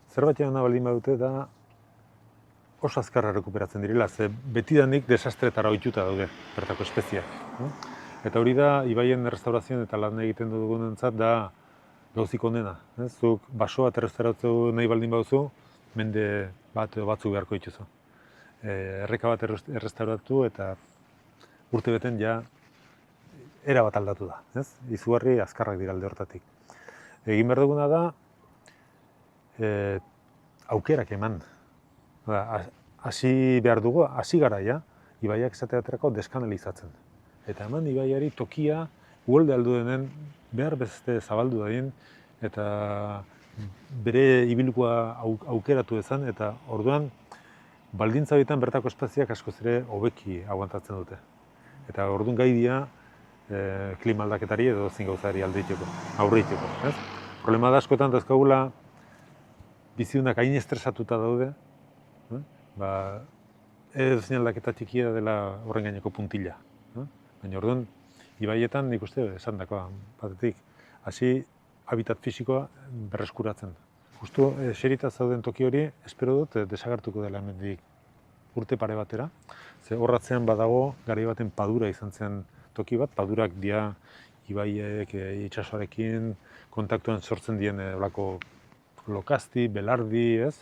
Zerbait egana baldin badute da oso azkarra rekuperatzen direla, ze betidanik desastretara ohituta daude bertako espeziak. Eta hori da, ibaien restaurazioan eta lan egiten dugunentzat da gauzik onena. Zuk baso bat errestauratu nahi baldin baduzu, mende bat edo batzuk beharko dituzu. Erreka bat errestauratu eta urte beten ja era bat aldatu da. Izugarri azkarrak dira alde hortatik. Egin behar duguna da aukerak eman. Hasi behar dugu, hasi gara ja, ibaiak esateaterako deskanalizatzen. Eta eman ibaiari tokia uholde aldu denen behar beste zabaldu daien eta bere ibilkoa aukeratu dezan eta orduan baldintza horietan bertako espeziak askoz ere hobeki aguantatzen dute. Eta orduan gai dira klima aldaketari edo zein gauzari aurre egiteko. Problema da askotan dauzkagula bizidunak hain estresatuta daude, edozein aldaketa txikia dela horren gaineko puntila. Baina orduan, ibaietan nik uste esan dakoa, batetik, hasi habitat fisikoa berreskuratzen. Justu eserita zauden toki hori, espero dut desagertuko dela hemendik urte pare batera. Ze horratzean badago, garai baten padura izan zen toki bat, padurak dia ibaiek itsasoarekin kontaktuan sortzen dien olako lokazti, belardi, ez?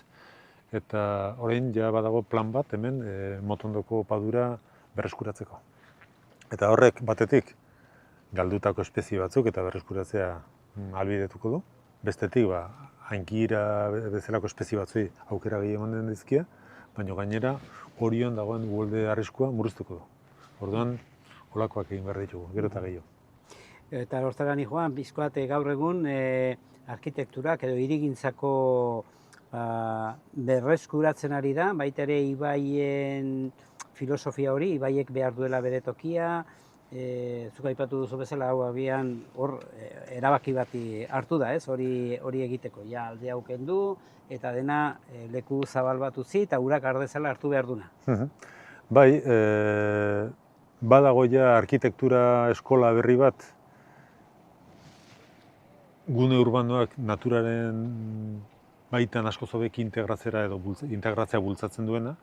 Eta orain ja badago plan bat hemen Motondoko padura berreskuratzeko. Eta horrek batetik galdutako espezie batzuk eta berreskuratzea ahalbidetuko du. Bestetik aingira bezalako espezie batzui aukera gehi ematen dizkie, baina gainera orion dagoen uholde arriskua murriztuko du. Orduan holakoak egin behar ditugu, gero eta gehiago. Eta horretan joan, bizkoat gaur egun arkitekturak edo hirigintzako berreskuratzen ari da, baita ere ibaien filosofia hori, ibaiek behar duela bere tokia, zuk aipatu duzu bezala hau agian hor erabaki bat hartu da, hori egiteko. Ja alde hau kendu eta dena leku zabal bat utzi eta urak ardezala hartu behar duna. Bai, badago ja arkitektura eskola berri bat, gune urbanoak naturaren baitan asko hobeki integratzea bultzatzen duena,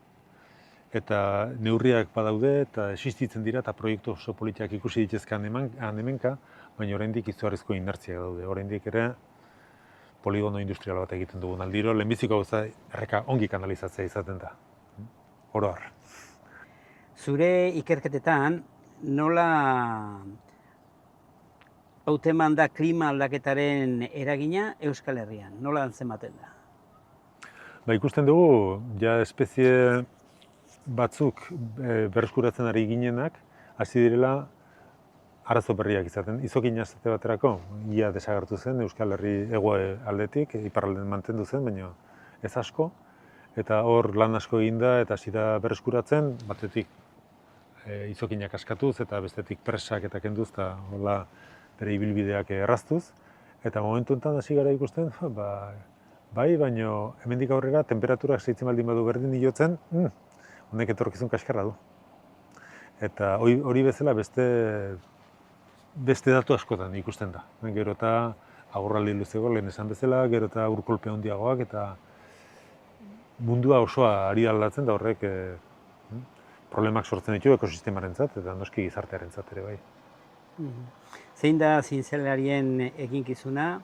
eta neurriak badaude eta existitzen dira eta proiektu oso politiak ikusi ditezke hemenka, baina oraindik izugarrizko inertziak daude. Oraindik ere poligono industrial bat egiten dugun aldiro, lehenbiziko gauza erreka ongi kanalizatzea izaten da. Oro har. Zure ikerketetan nola hauteman da klima aldaketaren eragina Euskal Herrian? Nola antzematen da? Ikusten dugu, ja espezie batzuk berreskuratzen ari ginenak, hasi direla arazo berriak izaten. Izokin esate baterako, ia desagertu zen Euskal Herri hego aldetik, iparralden mantendu zen, baina ez asko. Eta hor lan asko eginda eta hasi da berreskuratzen, batetik izokinak askatuz eta bestetik presak eta kenduz eta hola bere ibilbideak erraztuz. Eta momentu honetan hasi gara ikusten, bai, baina hemendik aurrera temperaturak zeitzen baldin badu berdin hilotzen, honek etorkizun kaskarra du. Eta hori bezala beste datu askotan ikusten da. Gero eta agurraldi luzego lehen esan bezala, gero eta urkolpe handiagoak eta mundua osoa ari aldatzen da horrek problemak sortzen ditu ekosistemarentzat eta noski gizartearentzat ere bai. Zein da zientzialarien eginkizuna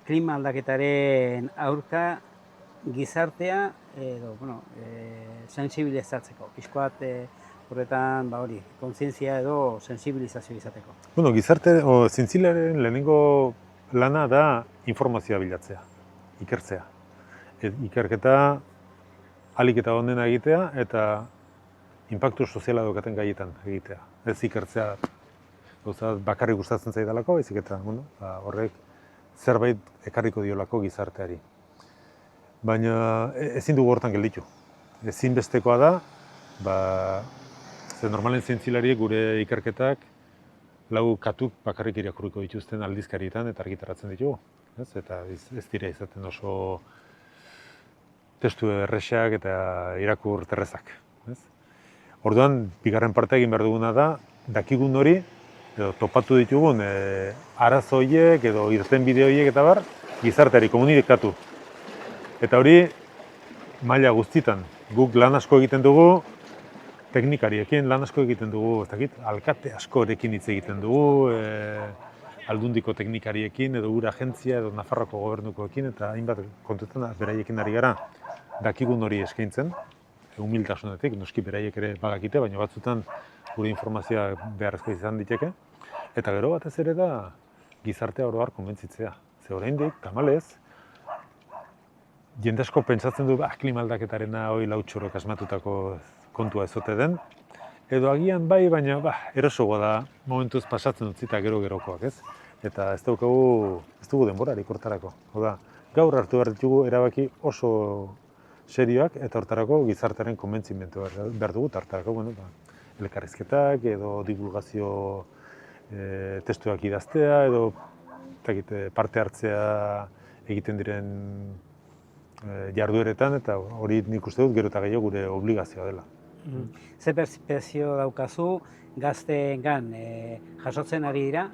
klima aldaketaren aurka gizartea edo sensibilizatzeko, pixkoat horretan kontzientzia edo sensibilizazio izateko. Zientzialaren lehenengo lana da informazioa bilatzea, ikertzea. Ikerketa ahalik eta onena egitea eta inpaktu soziala daukaten gaietan egitea. Ez ikertzea gauza bakarrik gustatzen zaidalako, baizik eta horrek zerbait ekarriko diolako gizarteari. Baina ezin dugu hortan gelditu. Ezinbestekoa da, ze normalen zientzilariek gure ikerketak lau katuk bakarrik irakurriko dituzten aldizkarietan eta argitaratzen ditugu. Eta ez dira izaten oso testu erresak eta irakur terrezak. Orduan, bigarren partea egin behar duguna da, dakigun hori, edo topatu ditugun arazo horiek edo irtenbide horiek eta bar, gizarteari komunikatu. Eta hori, maila guztitan, guk lan asko egiten dugu, teknikariekin lan asko egiten dugu, ez dakit, alkate askorekin hitz egiten dugu, aldundiko teknikariekin, edo ura agentzia, edo Nafarroako gobernukoekin, eta hainbat kontuetan beraiekin ari gara dakigun hori eskaintzen, humiltasunetik, noski beraiek ere badakite, baina batzutan gure informazioa beharrezko izan diteke. Eta gero batez ere da gizartea oro har konbentzitzea. Ze oraindik, tamalez, jende asko pentsatzen du klima aldaketarena hori lautxorok asmatutako kontua ezote den, edo agian bai, baina erosoagoa da momentuz pasatzen utzita gero-gerokoak, ez? Eta ez dugu denborarik hortarako. Oda, gaur hartu behar ditugu erabaki oso serioak eta hortarako gizartearen konbentzimendu behar dugu, hartarako, elkarrizketak edo divulgazio testuak idaztea edo parte hartzea egiten diren jardueretan, eta hori nik uste dut gero eta gehiago gure obligazioa dela. Ze pertzepzio daukazu gazteengan jasotzen ari dira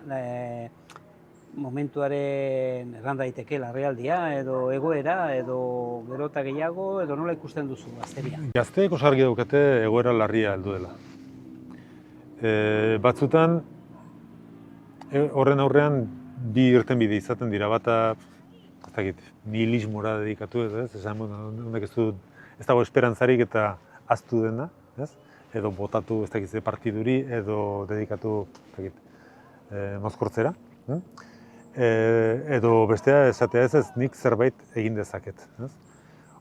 momentuaren erran daiteke larrialdia edo egoera edo gero eta gehiago edo nola ikusten duzu gazteria? Gazteek oso argi daukate egoera larria heldu dela. Batzutan horren aurrean bi irtenbide izaten dira, bata nihilismora dedikatu, ez dago esperantzarik eta ahaztu dena, edo botatu ez dakit partiduri edo dedikatu mozkortzera. Edo bestea esatea ez nik zerbait egin dezaket.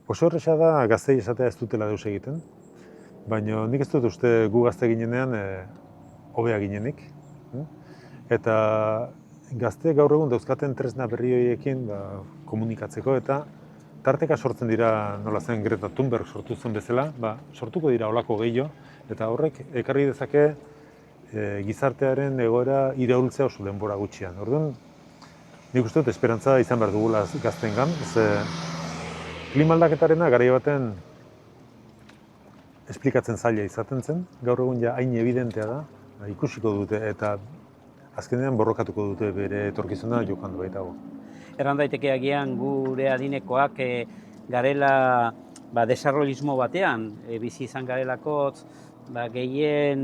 Oso erresa da gaztei esatea ez dutela deus egiten, baina nik ez dut uste gu gazte ginenean hobea ginenik. Eta gazteek gaur egun dauzkaten tresna berri horiekin komunikatzeko eta tarteka sortzen dira nola zen Greta Thunberg sortu zen bezala, sortuko dira olako gehiago eta horrek ekarri dezake gizartearen egoera iraultzea oso denbora gutxian. Orduan, nik uste dut esperantza izan behar dugula gazteengan, klima aldaketarena garai baten esplikatzen zaila izaten zen, gaur egun ja hain evidentea da, ikusiko dute eta azkenean borrokatuko dute bere etorkizuna jokandu baitago. Erran daiteke agian gure adinekoak garela desarrollismo batean, bizi izan garelakotz, gehien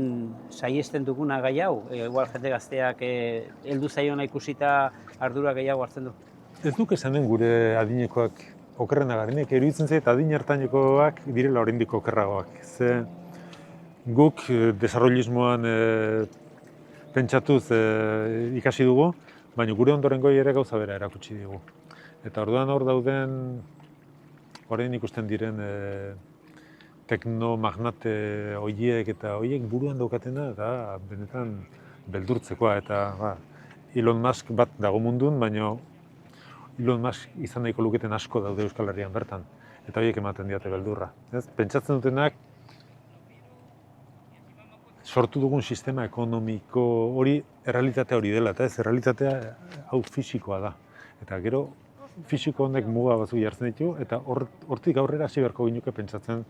saihesten duguna gai hau, igual jende gazteak heldu zaiona ikusita ardura gehiago hartzen du. Ez duk esanen gure adinekoak okerrena garenek, iruditzen zait adin ertainekoak direla oraindik okerragoak. Ze guk desarrollismoan pentsatuz ikasi dugu, baina gure ondorengo ere gauza bera erakutsi digu. Eta orduan hor dauden, orain ikusten diren teknomagnate horiek eta horiek buruan daukatena da benetan beldurtzekoa. Eta Elon Musk bat dago mundun, baina Elon Musk izan nahiko luketen asko daude Euskal Herrian bertan. Eta horiek ematen diate beldurra. Pentsatzen dutenak, sortu dugun sistema ekonomiko hori errealitatea hori dela, eta ez errealitatea hau fisikoa da. Eta gero fisiko honek muga batzuk jartzen ditu, eta hortik aurrera hasi beharko ginuke pentsatzen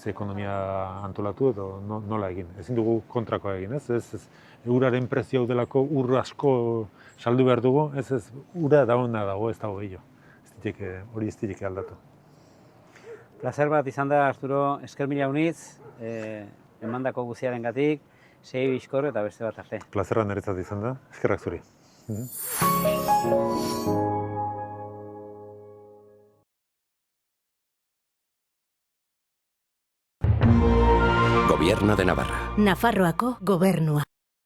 ekonomia antolatu edo nola egin. Ezin dugu kontrakoa egin, ez uraren prezio delako ur asko saldu behar dugu, ez ura dagoena dago, ez dago gehiago. Hori ez direke aldatu. Plazer bat izan da, Arturo, esker mila unitz, emandako guziarengatik, sei bizkor eta beste bat arte. Plazerra niretzat izan da, eskerrak zuri. Gobierno de Navarra. Nafarroako gobernua.